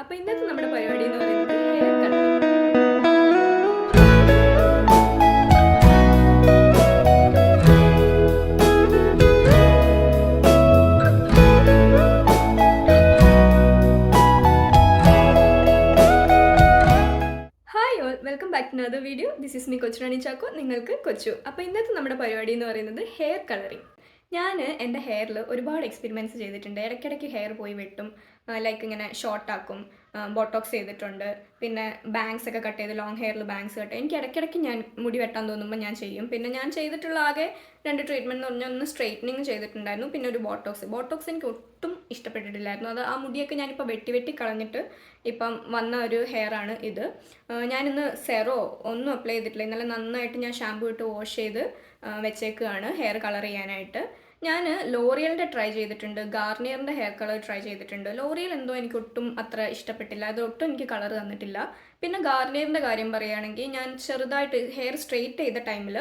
അപ്പോൾ ഇന്നത്തെ നമ്മുടെ പരിപാടി എന്ന് പറയുന്നത് hair colouring. Hi all, welcome back to another video. This is me Kochurani Chacko, നിങ്ങൾക്ക് കൊച്ചു. അപ്പോൾ ഇന്നത്തെ നമ്മുടെ പരിപാടി എന്ന് പറയുന്നത് ഹെയർ കളറിംഗ്. ഞാൻ എൻ്റെ ഹെയറിൽ ഒരുപാട് എക്സ്പെരിമെൻറ്റ്സ് ചെയ്തിട്ടുണ്ട്. ഇടയ്ക്കിടയ്ക്ക് ഹെയർ പോയി വെട്ടും, ലൈക്ക് ഇങ്ങനെ ഷോർട്ടാക്കും, ബോട്ടോക്സ് ചെയ്തിട്ടുണ്ട്, പിന്നെ ബാങ്ക്സ് ഒക്കെ കട്ട് ചെയ്ത് ലോങ് ഹെയറിൽ ബാങ്ക്സ് കട്ട്. എനിക്ക് ഇടയ്ക്കിടയ്ക്ക് ഞാൻ മുടി വെട്ടാൻ തോന്നുമ്പോൾ ഞാൻ ചെയ്യും. പിന്നെ ഞാൻ ചെയ്തിട്ടുള്ള ആകെ 2 ട്രീറ്റ്മെൻറ്റ് എന്ന് പറഞ്ഞാൽ ഒന്ന് സ്ട്രെയിറ്റനിങ് ചെയ്തിട്ടുണ്ടായിരുന്നു, പിന്നെ ഒരു ബോട്ടോക്സ് എനിക്ക് ഒട്ടും ഇഷ്ടപ്പെട്ടിട്ടില്ലായിരുന്നു. അത് ആ മുടിയൊക്കെ ഞാനിപ്പോൾ വെട്ടി കളഞ്ഞിട്ട് ഇപ്പം വന്ന ഒരു ഹെയറാണ് ഇത്. ഞാനിന്ന് സെറോ ഒന്നും അപ്ലൈ ചെയ്തിട്ടില്ല. ഇന്നലെ നന്നായിട്ട് ഞാൻ ഷാമ്പൂ ഇട്ട് വാഷ് ചെയ്ത് വെച്ചേക്കുകയാണ് ഹെയർ കളർ ചെയ്യാനായിട്ട്. ഞാൻ ലോറിയലിൻ്റെ ട്രൈ ചെയ്തിട്ടുണ്ട്, ഗാർണിയറിൻ്റെ ഹെയർ കളർ ട്രൈ ചെയ്തിട്ടുണ്ട്. ലോറിയൽ എന്തോ എനിക്ക് ഒട്ടും അത്ര ഇഷ്ടപ്പെട്ടില്ല, അതൊട്ടും എനിക്ക് കളർ തന്നിട്ടില്ല. പിന്നെ ഗാർണിയറിൻ്റെ കാര്യം പറയുകയാണെങ്കിൽ ഞാൻ ചെറുതായിട്ട് ഹെയർ സ്ട്രെയിറ്റ് ചെയ്ത ടൈമിൽ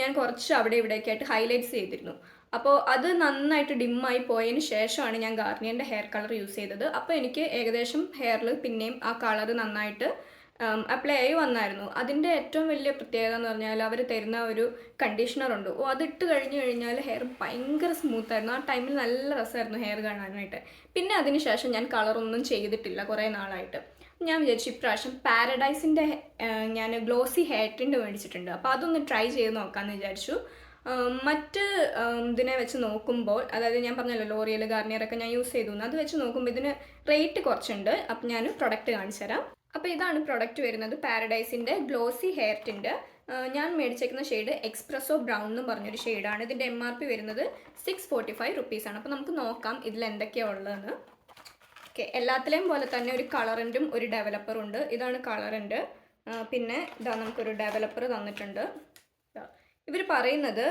ഞാൻ കുറച്ച് അവിടെ ഇവിടെയൊക്കെ ആയിട്ട് ഹൈലൈറ്റ്സ് ചെയ്തിരുന്നു. അപ്പോൾ അത് നന്നായിട്ട് ഡിമ്മായി പോയതിന് ശേഷമാണ് ഞാൻ ഗാർണിയറിൻ്റെ ഹെയർ കളർ യൂസ് ചെയ്തത്. അപ്പോൾ എനിക്ക് ഏകദേശം ഹെയറിൽ പിന്നെയും ആ കളർ നന്നായിട്ട് അപ്ലൈ ആയി വന്നായിരുന്നു. അതിൻ്റെ ഏറ്റവും വലിയ പ്രത്യേകത എന്ന് പറഞ്ഞാൽ അവർ തരുന്ന ഒരു കണ്ടീഷണറുണ്ട്. അതിട്ട് കഴിഞ്ഞാൽ ഹെയർ ഭയങ്കര സ്മൂത്തായിരുന്നു. ആ ടൈമിൽ നല്ല രസമായിരുന്നു ഹെയർ കാണാനായിട്ട്. പിന്നെ അതിന് ശേഷം ഞാൻ കളറൊന്നും ചെയ്തിട്ടില്ല കുറേ നാളായിട്ട്. ഞാൻ വിചാരിച്ചു ഇപ്രാവശ്യം പാരഡൈസിൻ്റെ ഞാൻ ഗ്ലോസി ഹെയർ ടിൻറ്റ് മേടിച്ചിട്ടുണ്ട്, അപ്പോൾ അതൊന്ന് ട്രൈ ചെയ്ത് നോക്കാമെന്ന് വിചാരിച്ചു. മറ്റ് ഇതിനെ വെച്ച് നോക്കുമ്പോൾ, അതായത് ഞാൻ പറഞ്ഞല്ലോ ലോറിയൽ ഗാർണിയറൊക്കെ ഞാൻ യൂസ് ചെയ്തു, അത് വെച്ച് നോക്കുമ്പോൾ ഇതിന് റേറ്റ് കുറച്ചുണ്ട്. അപ്പം ഞാൻ പ്രൊഡക്റ്റ് കാണിച്ചു തരാം. അപ്പോൾ ഇതാണ് പ്രൊഡക്റ്റ് വരുന്നത്, പാരഡൈസിൻ്റെ ഗ്ലോസി ഹെയർ ടിൻറ്റ്. ഞാൻ മേടിച്ചേക്കുന്ന ഷെയ്ഡ് എക്സ്പ്രസോ ബ്രൗൺ എന്ന് പറഞ്ഞൊരു ഷെയ്ഡാണ്. ഇതിൻ്റെ MRP വരുന്നത് 645 റുപ്പീസാണ്. അപ്പോൾ നമുക്ക് നോക്കാം ഇതിൽ എന്തൊക്കെയാണ് ഉള്ളതെന്ന്. ഓക്കെ, എല്ലാത്തിലെയും പോലെ തന്നെ ഒരു കളറൻറ്റും ഒരു ഡെവലപ്പറും ഉണ്ട്. ഇതാണ് കളറൻറ്റ്. പിന്നെ ഇതാ നമുക്കൊരു ഡെവലപ്പർ തന്നിട്ടുണ്ട്. ഇവർ പറയുന്നത്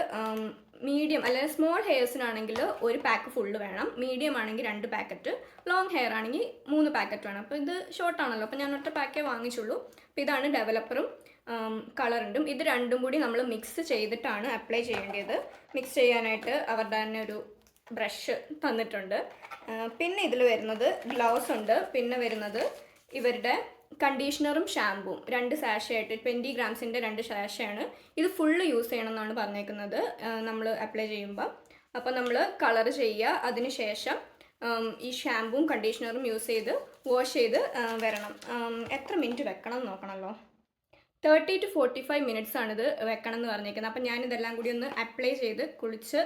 മീഡിയം അല്ലെങ്കിൽ സ്മോൾ ഹെയർസിനാണെങ്കിൽ ഒരു പാക്ക് ഫുള്ള് വേണം, മീഡിയം ആണെങ്കിൽ 2 പാക്കറ്റ്, ലോങ് ഹെയർ ആണെങ്കിൽ 3 പാക്കറ്റ് വേണം. അപ്പോൾ ഇത് ഷോർട്ടാണല്ലോ, അപ്പോൾ ഞാൻ ഒറ്റ പാക്കേ വാങ്ങിച്ചുള്ളൂ. അപ്പോൾ ഇതാണ് ഡെവലപ്പറും കളറുണ്ടും. ഇത് രണ്ടും കൂടി നമ്മൾ മിക്സ് ചെയ്തിട്ടാണ് അപ്ലൈ ചെയ്യേണ്ടത്. മിക്സ് ചെയ്യാനായിട്ട് അവരുടെ തന്നെ ഒരു ബ്രഷ് തന്നിട്ടുണ്ട്. പിന്നെ ഇതിൽ വരുന്നത് ഗ്ലൗസ് ഉണ്ട്. പിന്നെ വരുന്നത് ഇവരുടെ കണ്ടീഷണറും ഷാമ്പുവും 2 സാഷയായിട്ട് 20 ഗ്രാംസിൻ്റെ 2 സാഷയാണ്. ഇത് ഫുള്ള് യൂസ് ചെയ്യണം എന്നാണ് പറഞ്ഞേക്കുന്നത് നമ്മൾ അപ്ലൈ ചെയ്യുമ്പോൾ. അപ്പോൾ നമ്മൾ കളർ ചെയ്യുക, അതിന് ശേഷം ഈ ഷാമ്പുവും കണ്ടീഷണറും യൂസ് ചെയ്ത് വാഷ് ചെയ്ത് വരണം. എത്ര മിനിറ്റ് വെക്കണം എന്ന് നോക്കണമല്ലോ. 30 to 45 മിനിറ്റ്സ് ആണിത് വെക്കണം എന്ന് പറഞ്ഞേക്കുന്നത്. അപ്പം ഞാനിതെല്ലാം കൂടി ഒന്ന് അപ്ലൈ ചെയ്ത് കുളിച്ച്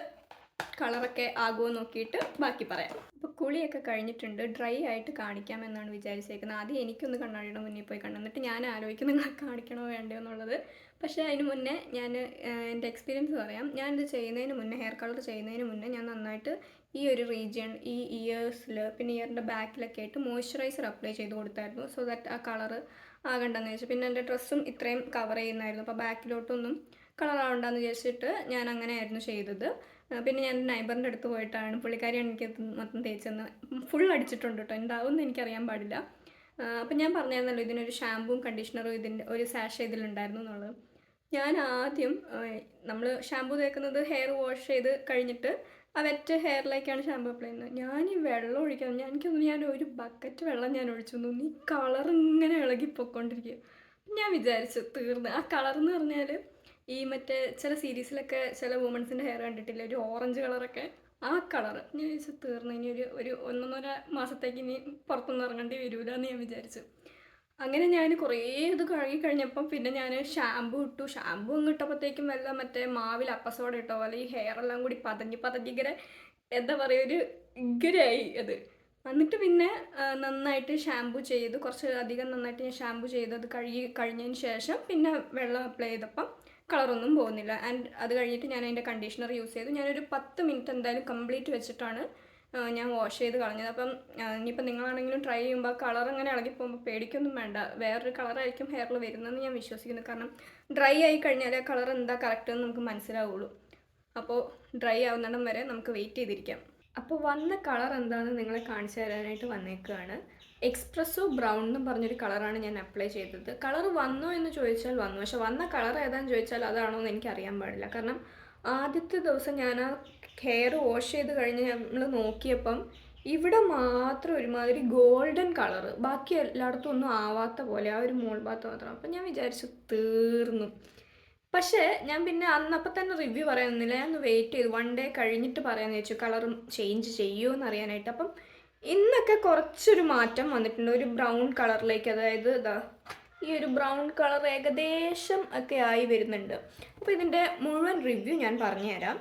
കളറൊക്കെ ആകുമോ നോക്കിയിട്ട് ബാക്കി പറയാം. അപ്പോൾ കുളിയൊക്കെ കഴിഞ്ഞിട്ടുണ്ട്, ഡ്രൈ ആയിട്ട് കാണിക്കാമെന്നാണ് വിചാരിച്ചേക്കുന്നത്. ആദ്യം എനിക്കൊന്ന് കണ്ണാടിയുടെ മുന്നിൽ പോയി എന്നിട്ട് ഞാൻ ആലോചിക്കും നിങ്ങളെ കാണിക്കണോ വേണ്ടയോ എന്നുള്ളത്. പക്ഷേ അതിന് മുന്നേ ഞാൻ എൻ്റെ എക്സ്പീരിയൻസ് പറയാം. ഞാനിത് ചെയ്യുന്നതിന് മുന്നേ, ഹെയർ കളർ ചെയ്യുന്നതിന് മുന്നേ ഞാൻ നന്നായിട്ട് ഈ ഒരു റീജിയൺ, ഈ ഇയേഴ്സിൽ പിന്നെ ഇയറിൻ്റെ ബാക്കിലൊക്കെ ആയിട്ട് മോയ്സ്ചറൈസർ അപ്ലൈ ചെയ്ത് കൊടുത്തായിരുന്നു, സോ ദാറ്റ് ആ കളറ് ആകണ്ടെന്ന് വെച്ചു. പിന്നെ എൻ്റെ ഡ്രസ്സും ഇത്രയും കവർ ചെയ്യുന്നതായിരുന്നു, അപ്പോൾ ബാക്കിലോട്ടൊന്നും കളർ ആവണ്ടെന്ന് വിചാരിച്ചിട്ട് ഞാൻ അങ്ങനെയായിരുന്നു ചെയ്തത്. പിന്നെ ഞാൻ നൈബറിൻ്റെ അടുത്ത് പോയിട്ടാണ്, പുള്ളിക്കാരിയാണ് എനിക്ക് മൊത്തം തേച്ചെന്ന് ഫുൾ അടിച്ചിട്ടുണ്ട് കേട്ടോ, എന്താവുമെന്ന് എനിക്കറിയാൻ പാടില്ല. അപ്പം ഞാൻ പറഞ്ഞായിരുന്നല്ലോ ഇതിനൊരു ഷാമ്പുവും കണ്ടീഷണറും ഇതിൻ്റെ ഒരു സാഷ ഇതിലുണ്ടായിരുന്നു എന്നുള്ളത്. ഞാൻ ആദ്യം നമ്മൾ ഷാമ്പു തേക്കുന്നത് ഹെയർ വാഷ് ചെയ്ത് കഴിഞ്ഞിട്ട് ആ വെറ്റ് ഹെയറിലേക്കാണ് ഷാമ്പു അപ്ലൈ ചെയ്യുന്നത്. ഞാൻ ഈ വെള്ളം ഒഴിക്കണം, എനിക്കൊന്നും ഞാൻ ഒരു ബക്കറ്റ് വെള്ളം ഞാൻ ഒഴിച്ചു തോന്നുന്നു, ഈ കളർ ഇങ്ങനെ ഇളകിപ്പോയിക്കൊണ്ടിരിക്കുക. ഞാൻ വിചാരിച്ചു തീർന്ന്. ആ കളറെന്ന് പറഞ്ഞാൽ ഈ മറ്റേ ചില സീരീസിലൊക്കെ ചില വുമൺസിൻ്റെ ഹെയർ കണ്ടിട്ടില്ല, ഒരു ഓറഞ്ച് കളറൊക്കെ, ആ കളർ. ഞാൻ വിചാരിച്ചു തീർന്നു, ഇനി ഒരു 1-1.5 മാസത്തേക്ക് ഇനി പുറത്തൊന്നും ഇറങ്ങേണ്ടി വരില്ല എന്ന് ഞാൻ വിചാരിച്ചു. അങ്ങനെ ഞാൻ കുറേ ഇത് കഴുകി കഴിഞ്ഞപ്പം പിന്നെ ഞാൻ ഷാമ്പു ഇട്ടു. ഷാമ്പു ഇട്ടപ്പോഴത്തേക്കും വല്ല മറ്റേ മാവിൽ അപ്പസോഡ ഇട്ടോ പോലെ ഈ ഹെയർ എല്ലാം കൂടി പതഞ്ഞ് ഇങ്ങനെ എന്താ പറയുക, ഒരു ഇങ്ങനെയായി അത്. എന്നിട്ട് പിന്നെ നന്നായിട്ട് ഷാമ്പു ചെയ്ത്, കുറച്ച് അധികം നന്നായിട്ട് ഞാൻ ഷാമ്പു ചെയ്ത് അത് കഴിഞ്ഞതിന് ശേഷം പിന്നെ വെള്ളം അപ്ലൈ ചെയ്തപ്പം കളറൊന്നും പോകുന്നില്ല. ആൻഡ് അത് കഴിഞ്ഞിട്ട് ഞാൻ അതിൻ്റെ കണ്ടീഷണർ യൂസ് ചെയ്തു. ഞാനൊരു 10 മിനിറ്റ് എന്തായാലും കംപ്ലീറ്റ് വെച്ചിട്ടാണ് ഞാൻ വാഷ് ചെയ്ത് കളഞ്ഞത്. അപ്പം ഇനിയിപ്പോൾ നിങ്ങളാണെങ്കിലും ട്രൈ ചെയ്യുമ്പോൾ കളർ അങ്ങനെ ഇളകിപ്പോകുമ്പോൾ പേടിക്കൊന്നും വേണ്ട, വേറൊരു കളറായിരിക്കും ഹെയറിൽ വരുന്നതെന്ന് ഞാൻ വിശ്വസിക്കുന്നു. കാരണം ഡ്രൈ ആയി കഴിഞ്ഞാൽ ആ കളർ എന്താ കറക്റ്റ് എന്ന് നമുക്ക് മനസ്സിലാവുള്ളൂ. അപ്പോൾ ഡ്രൈ ആവുന്നിടം വരെ നമുക്ക് വെയിറ്റ് ചെയ്തിരിക്കാം. അപ്പോൾ വന്ന കളർ എന്താണെന്ന് നിങ്ങളെ കാണിച്ചു തരാനായിട്ട് വന്നേക്കുകയാണ്. എക്സ്പ്രസോ ബ്രൗൺ എന്ന് പറഞ്ഞൊരു കളറാണ് ഞാൻ അപ്ലൈ ചെയ്തത്. കളർ വന്നോ എന്ന് ചോദിച്ചാൽ വന്നു, പക്ഷെ വന്ന കളർ ഏതാണെന്ന് ചോദിച്ചാൽ അതാണോ എന്ന് എനിക്ക് അറിയാൻ പാടില്ല. കാരണം ആദ്യത്തെ ദിവസം ഞാൻ ആ ഹെയർ വാഷ് ചെയ്ത് കഴിഞ്ഞ് നമ്മൾ നോക്കിയപ്പം ഇവിടെ മാത്രം ഒരുമാതിരി ഗോൾഡൻ കളറ്, ബാക്കി എല്ലായിടത്തും ഒന്നും ആവാത്ത പോലെ, ആ ഒരു മോൾ ഭാഗത്ത് മാത്രം. അപ്പം ഞാൻ വിചാരിച്ചു തീർന്നു. പക്ഷേ ഞാൻ പിന്നെ അന്നപ്പം തന്നെ റിവ്യൂ പറയാനൊന്നുമില്ല, ഞാൻ ഒന്ന് വെയിറ്റ് ചെയ്തു, 1 ഡേ കഴിഞ്ഞിട്ട് പറയാമെന്ന് വെച്ചു കളറും ചേഞ്ച് ചെയ്യുമോ എന്ന് അറിയാനായിട്ട്. അപ്പം ഇന്നൊക്കെ കുറച്ചൊരു മാറ്റം വന്നിട്ടുണ്ട്, ഒരു ബ്രൗൺ കളറിലേക്ക്. അതായത് ഇതാ ഈ ഒരു ബ്രൗൺ കളർ ഏകദേശം ഒക്കെ ആയി വരുന്നുണ്ട്. അപ്പോൾ ഇതിൻ്റെ മുഴുവൻ റിവ്യൂ ഞാൻ പറഞ്ഞുതരാം.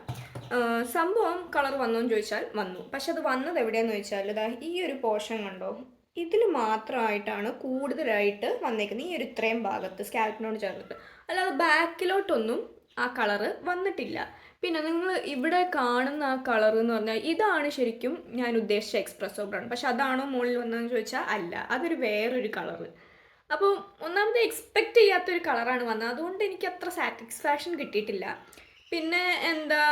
സംഭവം കളർ വന്നോന്ന് ചോദിച്ചാൽ വന്നു, പക്ഷെ അത് വന്നത് എവിടെയാണെന്ന് ചോദിച്ചാൽ ഇതാ ഈ ഒരു പോർഷൻ കണ്ടോ, ഇതിൽ മാത്രമായിട്ടാണ് കൂടുതലായിട്ട് വന്നേക്കുന്നത്, ഈ ഒരു ഇത്രയും ഭാഗത്ത് സ്കാൽപ്പിനോട് ചേർന്നിട്ട്. അല്ലാതെ ബാക്കിലോട്ടൊന്നും ആ കളറ് വന്നിട്ടില്ല. പിന്നെ നിങ്ങൾ ഇവിടെ കാണുന്ന ആ കളർ എന്ന് പറഞ്ഞാൽ ഇതാണ് ശരിക്കും ഞാൻ ഉദ്ദേശിച്ച എക്സ്പ്രസോ ബ്രൗൺ. പക്ഷെ അതാണോ മുകളിൽ വന്നതെന്ന് ചോദിച്ചാൽ അല്ല, അതൊരു വേറൊരു കളറ്. അപ്പോൾ ഒന്നാമത് എക്സ്പെക്റ്റ് ചെയ്യാത്തൊരു കളറാണ് വന്നത്, അതുകൊണ്ട് എനിക്ക് അത്ര സാറ്റിസ്ഫാക്ഷൻ കിട്ടിയിട്ടില്ല. പിന്നെ എന്താ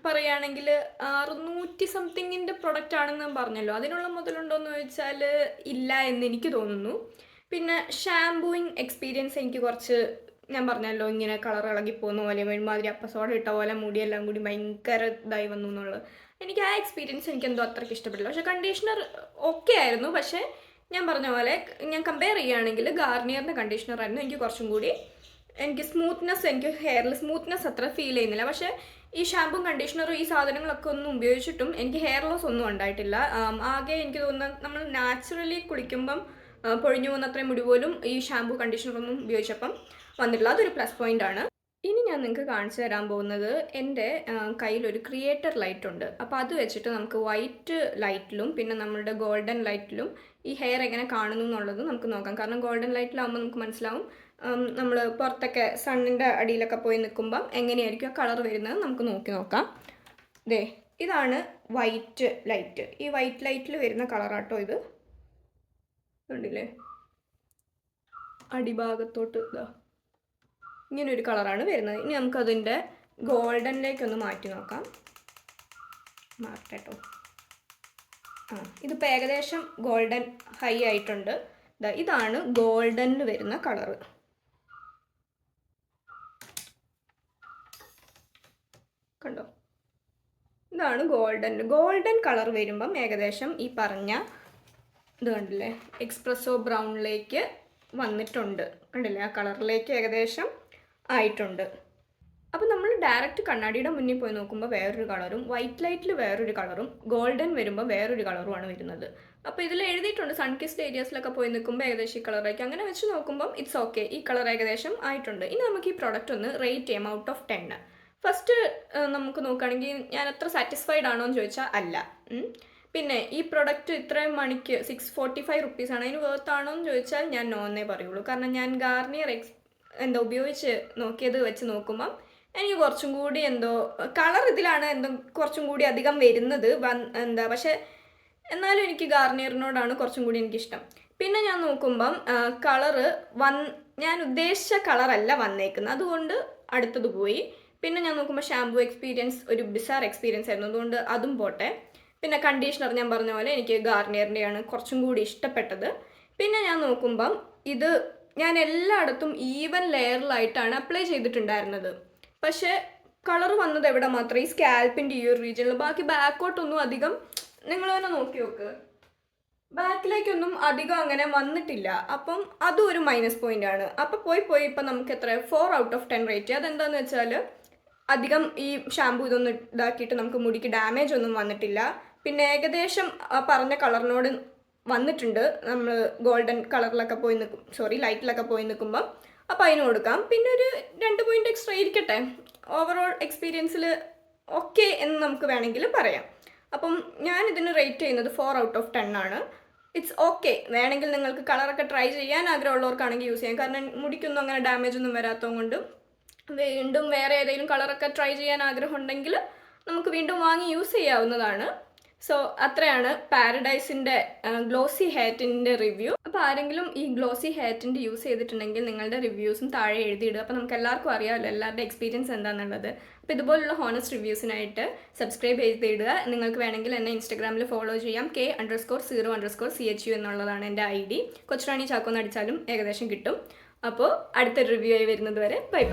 പറയുകയാണെങ്കിൽ 600 സംതിങ്ങിൻ്റെ പ്രൊഡക്റ്റ് ആണെന്ന് പറഞ്ഞല്ലോ, അതിനുള്ള മുതലുണ്ടോ എന്ന് ചോദിച്ചാൽ ഇല്ല എന്ന് എനിക്ക് തോന്നുന്നു. പിന്നെ ഷാംപൂയിങ് എക്സ്പീരിയൻസ് എനിക്ക് കുറച്ച്, ഞാൻ പറഞ്ഞല്ലോ ഇങ്ങനെ കളർ ഇളകിപ്പോകുന്ന പോലെ, ഒരുമാതിരി അപ്പസോഡ ഇട്ട പോലെ മുടിയെല്ലാം കൂടി ഭയങ്കര ഇതായി വന്നു എന്നുള്ളത്, എനിക്ക് ആ എക്സ്പീരിയൻസ് എനിക്കെന്തോ അത്രയ്ക്ക് ഇഷ്ടപ്പെട്ടില്ല. പക്ഷേ കണ്ടീഷണർ ഓക്കെ ആയിരുന്നു. പക്ഷേ ഞാൻ പറഞ്ഞ പോലെ ഞാൻ കമ്പയർ ചെയ്യുകയാണെങ്കിൽ ഗാർണിയറിൻ്റെ കണ്ടീഷണർ ആയിരുന്നു എനിക്ക് കുറച്ചും കൂടി, എനിക്ക് സ്മൂത്ത്നെസ്, എനിക്ക് ഹെയറിൽ സ്മൂത്ത്നെസ് അത്ര ഫീൽ ചെയ്യുന്നില്ല. പക്ഷേ ഈ ഷാമ്പും കണ്ടീഷണറും ഈ സാധനങ്ങളൊക്കെ ഒന്നും ഉപയോഗിച്ചിട്ടും എനിക്ക് ഹെയർ ലോസ് ഒന്നും ഉണ്ടായിട്ടില്ല. ആകെ എനിക്ക് തോന്നുന്നത് നമ്മൾ നാച്ചുറലി കുളിക്കുമ്പം പൊഴിഞ്ഞു പോകുന്ന അത്രയും മുടി പോലും ഈ ഷാമ്പു കണ്ടീഷണറൊന്നും ഉപയോഗിച്ചപ്പം വന്നിട്ടില്ല, അതൊരു പ്ലസ് പോയിൻ്റ് ആണ്. ഇനി ഞാൻ നിങ്ങൾക്ക് കാണിച്ചു തരാൻ പോകുന്നത് എൻ്റെ കയ്യിലൊരു ക്രിയേറ്റർ ലൈറ്റ് ഉണ്ട്. അപ്പോൾ അത് വെച്ചിട്ട് നമുക്ക് വൈറ്റ് ലൈറ്റിലും പിന്നെ നമ്മളുടെ ഗോൾഡൻ ലൈറ്റിലും ഈ ഹെയർ എങ്ങനെ കാണുന്നു എന്നുള്ളത് നമുക്ക് നോക്കാം. കാരണം ഗോൾഡൻ ലൈറ്റിലാകുമ്പോൾ നമുക്ക് മനസ്സിലാവും നമ്മൾ പുറത്തൊക്കെ സണ്ണിൻ്റെ അടിയിലൊക്കെ പോയി നിൽക്കുമ്പം എങ്ങനെയായിരിക്കും ആ കളർ വരുന്നത് നമുക്ക് നോക്കാം. ദേ ഇതാണ് വൈറ്റ് ലൈറ്റ്, ഈ വൈറ്റ് ലൈറ്റിൽ വരുന്ന കളറാട്ടോ ഇത്, കണ്ടില്ലേ അടിഭാഗത്തോട്ട് ഇതാ ഇങ്ങനെ ഒരു കളറാണ് വരുന്നത്. ഇനി നമുക്കതിൻ്റെ ഗോൾഡനിലേക്കൊന്ന് മാറ്റി നോക്കാം. മാറ്റട്ടോ, ഇതിപ്പോൾ ഏകദേശം ഗോൾഡൻ ഹൈ ആയിട്ടുണ്ട്. ഇതാണ് ഗോൾഡനിൽ വരുന്ന കളറ്. കണ്ടോ, ഇതാണ് ഗോൾഡൻ കളർ വരുമ്പം ഏകദേശം ഈ പറഞ്ഞ ഇത് കണ്ടില്ലേ എക്സ്പ്രസോ ബ്രൗണിലേക്ക് വന്നിട്ടുണ്ട്, കണ്ടില്ലേ ആ കളറിലേക്ക് ഏകദേശം ആയിട്ടുണ്ട്. അപ്പോൾ നമ്മൾ ഡയറക്റ്റ് കണ്ണാടിയുടെ മുന്നിൽ പോയി നോക്കുമ്പോൾ വേറൊരു കളറും, വൈറ്റ് ലൈറ്റിൽ വേറൊരു കളറും, ഗോൾഡൻ വരുമ്പോൾ വേറൊരു കളറുമാണ് വരുന്നത്. അപ്പോൾ ഇതിൽ എഴുതിയിട്ടുണ്ട് സൺകിസ്ഡ് ഏരിയാസിലൊക്കെ പോയി നിൽക്കുമ്പോൾ ഏകദേശം ഈ കളറായിരിക്കും. അങ്ങനെ വെച്ച് നോക്കുമ്പം ഇറ്റ്സ് ഓക്കെ, ഈ കളർ ഏകദേശം ആയിട്ടുണ്ട്. ഇനി നമുക്ക് ഈ പ്രോഡക്റ്റ് ഒന്ന് റേറ്റ് ചെയ്യാം ഔട്ട് ഓഫ് 10. ഫസ്റ്റ് നമുക്ക് നോക്കുകയാണെങ്കിൽ ഞാൻ അത്ര സാറ്റിസ്ഫൈഡ് ആണോ എന്ന് ചോദിച്ചാൽ അല്ല. പിന്നെ ഈ പ്രൊഡക്റ്റ് ഇത്രയും മണിക്ക് 645 റുപ്പീസാണ്, അതിന് വേർത്താണോ എന്ന് ചോദിച്ചാൽ ഞാൻ നോ എന്നേ പറയുള്ളൂ. കാരണം ഞാൻ ഗാർണിയർ ഉപയോഗിച്ച് നോക്കിയത് വെച്ച് നോക്കുമ്പം എനിക്ക് കുറച്ചും കൂടി കളർ ഇതിലാണ് കുറച്ചും കൂടി അധികം വരുന്നത് പക്ഷേ എന്നാലും എനിക്ക് ഗാർണിയറിനോടാണ് കുറച്ചും കൂടി എനിക്കിഷ്ടം. പിന്നെ ഞാൻ നോക്കുമ്പം കളറ് ഞാൻ ഉദ്ദേശിച്ച കളറല്ല വന്നേക്കുന്നത്, അതുകൊണ്ട് അടുത്തത് പോയി. പിന്നെ ഞാൻ നോക്കുമ്പോൾ ഷാംപൂ എക്സ്പീരിയൻസ് ഒരു ബിസാർ എക്സ്പീരിയൻസ് ആയിരുന്നു, അതുകൊണ്ട് അതും പോട്ടെ. പിന്നെ കണ്ടീഷണർ ഞാൻ പറഞ്ഞ പോലെ എനിക്ക് ഗാർണിയറിൻ്റെയാണ് കുറച്ചും കൂടി ഇഷ്ടപ്പെട്ടത്. പിന്നെ ഞാൻ നോക്കുമ്പം ഇത് ഞാൻ എല്ലായിടത്തും ഈവൻ ലെയറിലായിട്ടാണ് അപ്ലൈ ചെയ്തിട്ടുണ്ടായിരുന്നത്. പക്ഷേ കളർ വന്നത് എവിടെ മാത്രമേ ഈ സ്കാൽപ്പിൻ്റെ ഈ ഒരു റീജിയനിൽ, ബാക്കി ബാക്കോട്ടൊന്നും അധികം നിങ്ങൾ തന്നെ നോക്കി നോക്ക്, ബാക്കിലേക്കൊന്നും അധികം അങ്ങനെ വന്നിട്ടില്ല. അപ്പം അതും ഒരു മൈനസ് പോയിന്റ് ആണ്. അപ്പം പോയി ഇപ്പം നമുക്ക് എത്ര 4 ഔട്ട് ഓഫ് 10 റേറ്റ് ചെയ്യാം. അതെന്താണെന്ന് വെച്ചാൽ അധികം ഈ ഷാമ്പൂ ഇതൊന്നും ഇതാക്കിയിട്ട് നമുക്ക് മുടിക്ക് ഡാമേജ് ഒന്നും വന്നിട്ടില്ല. പിന്നെ ഏകദേശം പറഞ്ഞ കളറിനോട് വന്നിട്ടുണ്ട് നമ്മൾ ഗോൾഡൻ കളറിലൊക്കെ ലൈറ്റിലൊക്കെ പോയി നിൽക്കുമ്പം. അപ്പോൾ അതിന് കൊടുക്കാം. പിന്നെ ഒരു 2 പോയിന്റ് എക്സ്ട്രാ ഇരിക്കട്ടെ, ഓവറോൾ എക്സ്പീരിയൻസിൽ ഓക്കെ എന്ന് നമുക്ക് വേണമെങ്കിൽ പറയാം. അപ്പം ഞാനിതിന് റേറ്റ് ചെയ്യുന്നത് 4 ഔട്ട് ഓഫ് 10 ആണ്. ഇറ്റ്സ് ഓക്കെ, വേണമെങ്കിൽ നിങ്ങൾക്ക് കളറൊക്കെ ട്രൈ ചെയ്യാൻ ആഗ്രഹമുള്ളവർക്കാണെങ്കിൽ യൂസ് ചെയ്യാം. കാരണം മുടിക്കൊന്നും അങ്ങനെ ഡാമേജ് ഒന്നും വരാത്തത് കൊണ്ട് വീണ്ടും വേറെ ഏതെങ്കിലും കളറൊക്കെ ട്രൈ ചെയ്യാൻ ആഗ്രഹം ഉണ്ടെങ്കിൽ നമുക്ക് വീണ്ടും വാങ്ങി യൂസ് ചെയ്യാവുന്നതാണ്. സോ അത്രയാണ് പാരഡൈസിൻ്റെ ഗ്ലോസി ഹെയർ ടിൻ്റെ റിവ്യൂ. അപ്പോൾ ആരെങ്കിലും ഈ ഗ്ലോസി ഹെയർ ടിൻ്റെ യൂസ് ചെയ്തിട്ടുണ്ടെങ്കിൽ നിങ്ങളുടെ റിവ്യൂസും താഴെ എഴുതിയിടുക. അപ്പോൾ നമുക്ക് എല്ലാവർക്കും അറിയാമല്ലോ എല്ലാവരുടെ എക്സ്പീരിയൻസ് എന്താണെന്നുള്ളത്. അപ്പോൾ ഇതുപോലുള്ള ഹോണസ്റ്റ് റിവ്യൂസിനായിട്ട് സബ്സ്ക്രൈബ് ചെയ്തിടുക. നിങ്ങൾക്ക് വേണമെങ്കിൽ എന്നെ ഇൻസ്റ്റാഗ്രാമിൽ ഫോളോ ചെയ്യാം. K_0_CHU എന്നുള്ളതാണ് എൻ്റെ ID. കൊച്ചുറാണി ചാക്കോ എന്ന് അടിച്ചാലും ഏകദേശം കിട്ടും. അപ്പോൾ അടുത്തൊരു റിവ്യൂ ആയി വരുന്നത് വരെ ബൈ.